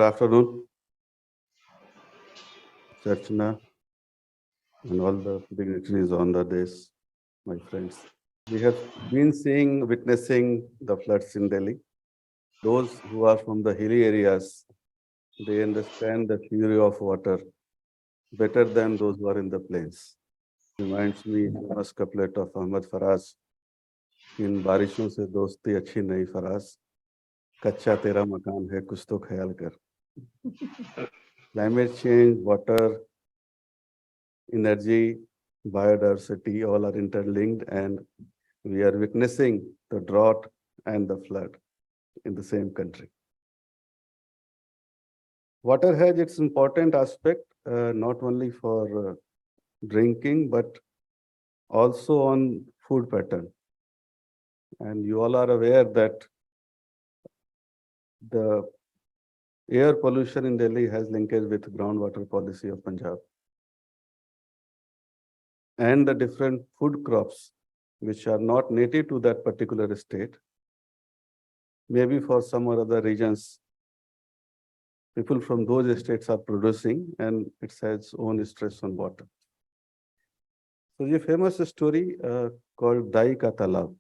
Good afternoon, Charchana, and all the dignitaries on the days, my friends. We have been witnessing the floods in Delhi. Those who are from the hilly areas, they understand the theory of water better than those who are in the plains. Reminds me famous couplet of Ahmad Faraz, इन बारिशों से दोस्ती अच्छी नहीं फराज, कच्चा तेरा मकान है कुछ तो ख्याल कर. Climate change, water, energy, biodiversity, all are interlinked, and we are witnessing the drought and the flood in the same country. Water has its important aspect, not only for drinking, but also on food pattern. And you all are aware that the air pollution in Delhi has linkage with groundwater policy of Punjab. And the different food crops which are not native to that particular state, maybe for some or other regions, people from those states are producing, and it has own stress on water. So a famous story called Dai Ka Talab.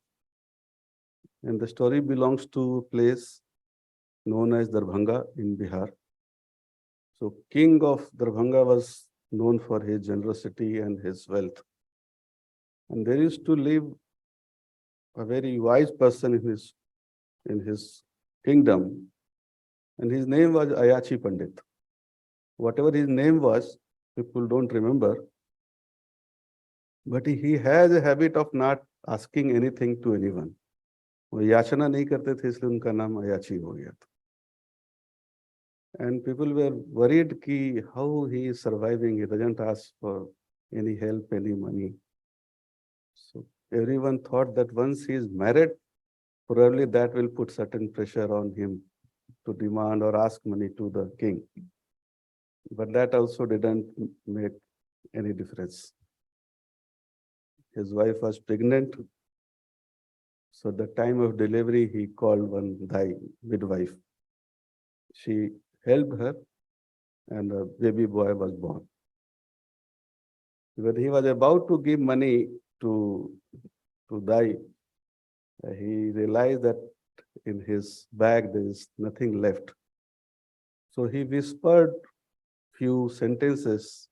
And the story belongs to a place known as Darbhanga in Bihar. So king of Darbhanga was known for his generosity and his wealth. And there used to live a very wise person in his kingdom, and his name was Ayachi Pandit. Whatever his name was, people don't remember, but he has a habit of not asking anything to anyone. वो याचना नहीं करते थे, इसलिए उनका नाम अयाची हो गया था. And people were worried कि how he is surviving. He doesn't ask for any help, any money. So everyone thought that once he is married, probably that will put certain pressure on him to demand or ask money to the king. But that also didn't make any difference. His wife was pregnant. So at the time of delivery, he called one midwife. She helped her, and a baby boy was born. When he was about to give money to Dai, he realized that in his bag there is nothing left. So he whispered few sentences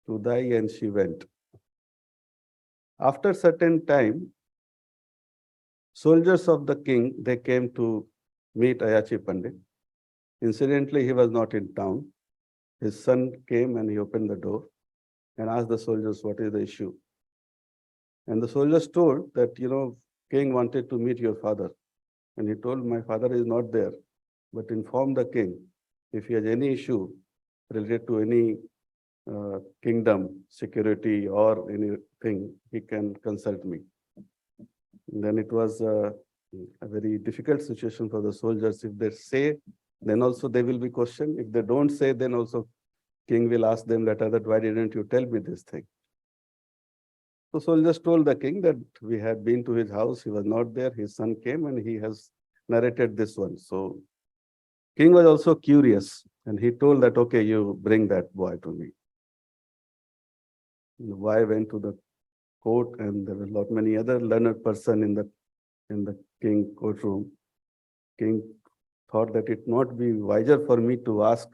to Dai, and she went. After certain time, soldiers of the king, they came to meet Ayachi Pandit. Incidentally, he was not in town. His son came and he opened the door and asked the soldiers, what is the issue? And the soldiers told that, king wanted to meet your father. And he told, my father is not there, but inform the king. If he has any issue related to any kingdom, security, or anything, he can consult me. And then it was a very difficult situation for the soldiers. If they say, then also they will be questioned. If they don't say, then also king will ask them that, why didn't you tell me this thing? So soldiers told the king that we had been to his house, he was not there, his son came and he has narrated this one. So king was also curious, and he told that, okay, you bring that boy to me. The boy went to the court, and there were many other learned person in the king courtroom. King thought that it not be wiser for me to ask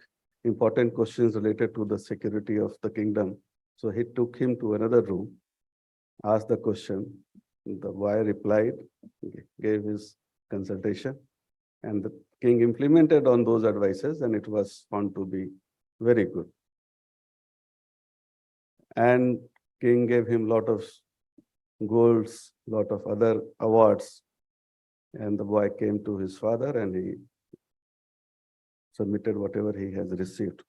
important questions related to the security of the kingdom. So he took him to another room, asked the question. The boy replied, gave his consultation, and the king implemented on those advices, and it was found to be very good. And king gave him lot of golds, lot of other awards. And the boy came to his father and he submitted whatever he has received.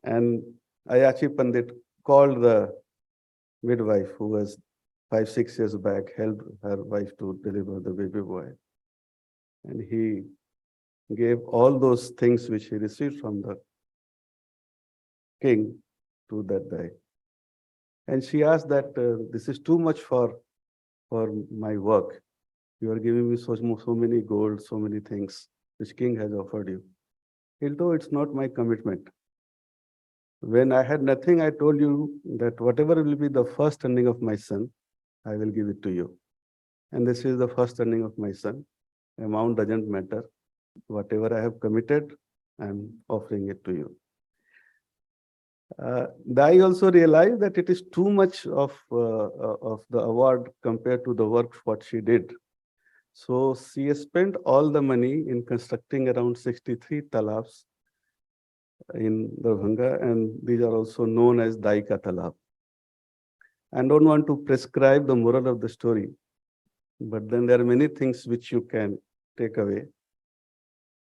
And Ayachi Pandit called the midwife who was 5-6 years back, helped her wife to deliver the baby boy. And he gave all those things which he received from the king to that guy. And she asked that, this is too much for my work. You are giving me so many gold, so many things which king has offered you. Although it's not my commitment. When I had nothing, I told you that whatever will be the first earning of my son, I will give it to you. And this is the first earning of my son. Amount doesn't matter. Whatever I have committed, I'm offering it to you. I also realized that it is too much of the award compared to the work what she did. So she spent all the money in constructing around 63 talabs in Darbhanga, and these are also known as Daika Talab. I don't want to prescribe the moral of the story, but then there are many things which you can take away.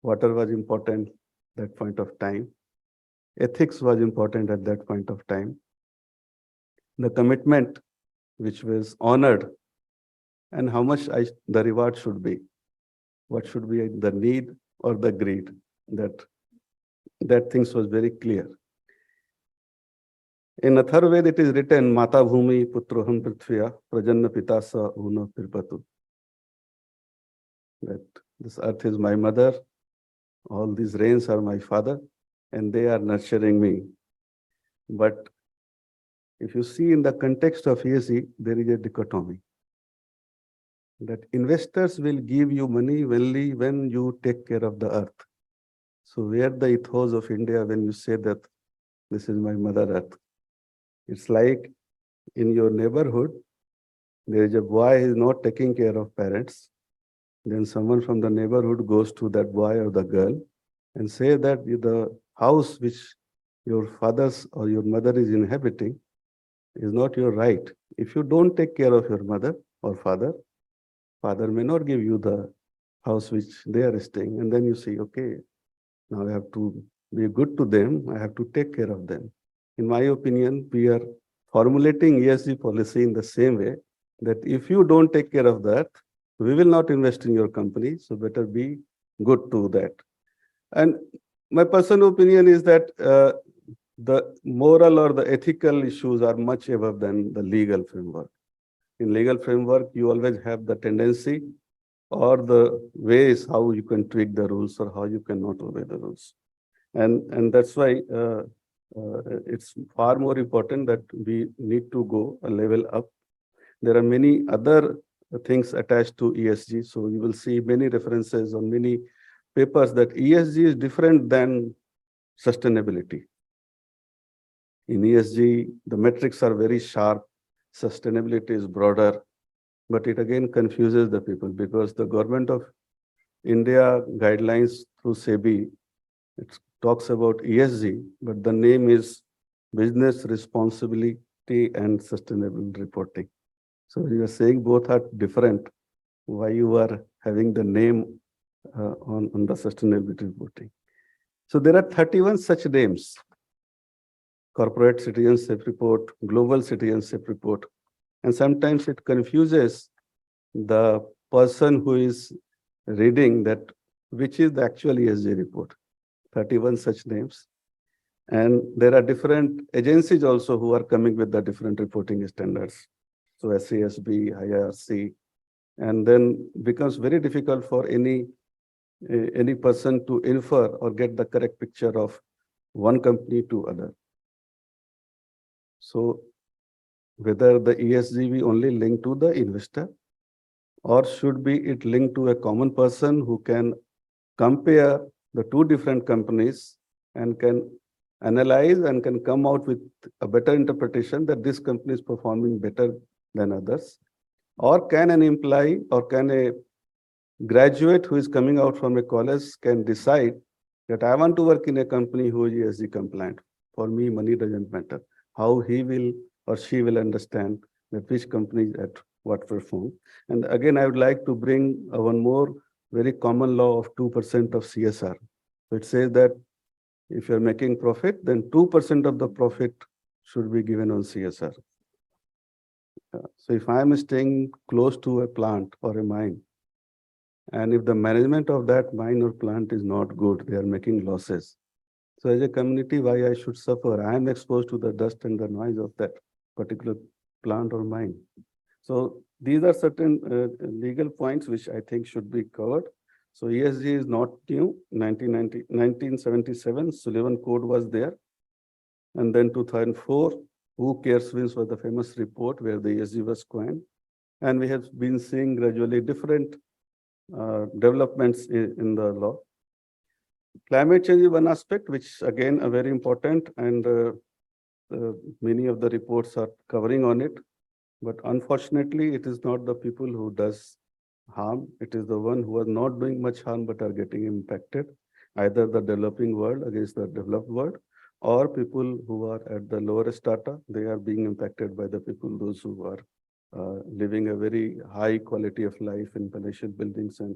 Water was important at that point of time. Ethics was important at that point of time. The commitment which was honored, and how much the reward should be. What should be the need or the greed. That things was very clear. In Atharvaved, it is written, Mata Bhumi Putroham Prithviya Prajanna Pitasa Una Pirpatu. That this earth is my mother, all these rains are my father, and they are nurturing me. But if you see in the context of ESG, there is a dichotomy. That investors will give you money only when you take care of the earth. So where the ethos of India when you say that this is my mother earth? It's like in your neighborhood, there is a boy who is not taking care of parents. Then someone from the neighborhood goes to that boy or the girl and say that the house which your father's or your mother is inhabiting is not your right. If you don't take care of your mother or father, father may not give you the house which they are staying. And then you say, okay, now I have to be good to them. I have to take care of them. In my opinion, we are formulating ESG policy in the same way that if you don't take care of that, we will not invest in your company. So better be good to that. And my personal opinion is that the moral or the ethical issues are much above than the legal framework. In legal framework, you always have the tendency or the ways how you can tweak the rules or how you cannot obey the rules. And that's why it's far more important that we need to go a level up. There are many other things attached to ESG. So you will see many references on many papers that ESG is different than sustainability. In ESG, the metrics are very sharp. Sustainability is broader, but it again confuses the people because the government of India guidelines through SEBI, it talks about ESG, but the name is Business Responsibility and Sustainable Reporting. So you are saying both are different. Why you are having the name on the sustainability reporting? So there are 31 such names. Corporate Citizenship Report, Global Citizenship Report. And sometimes it confuses the person who is reading that which is the actual ESG report. 31 such names. And there are different agencies also who are coming with the different reporting standards. So SASB, IRC, and then becomes very difficult for any person to infer or get the correct picture of one company to other. So whether the ESG be only linked to the investor or should be it linked to a common person who can compare the two different companies and can analyze and can come out with a better interpretation that this company is performing better than others? Or can an employee or can a graduate who is coming out from a college can decide that I want to work in a company who is ESG compliant. For me, money doesn't matter. How he will or she will understand that which company is at what perform. And again, I would like to bring one more very common law of 2% of CSR. So it says that if you're making profit, then 2% of the profit should be given on CSR. So if I'm staying close to a plant or a mine, and if the management of that mine or plant is not good, they are making losses. So as a community, why I should suffer? I am exposed to the dust and the noise of that particular plant or mine. So these are certain legal points which I think should be covered. So ESG is not new. 1977, Sullivan Code was there. And then 2004, Who Cares Wins was the famous report where the ESG was coined. And we have been seeing gradually different developments in the law. Climate change is one aspect, which again are very important, and many of the reports are covering on it. But unfortunately, it is not the people who does harm. It is the one who are not doing much harm but are getting impacted, either the developing world against the developed world, or people who are at the lower strata, they are being impacted by the people, those who are living a very high quality of life in palatial buildings and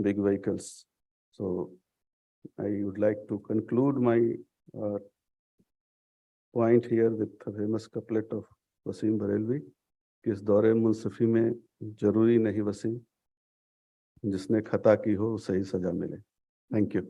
big vehicles. So I would like to conclude my point here with a famous couplet of Wasim Barelvi, कि इस दौरे मुंसफी में जरूरी नहीं वसीम, जिसने खता की हो सही सजा मिले. Thank you.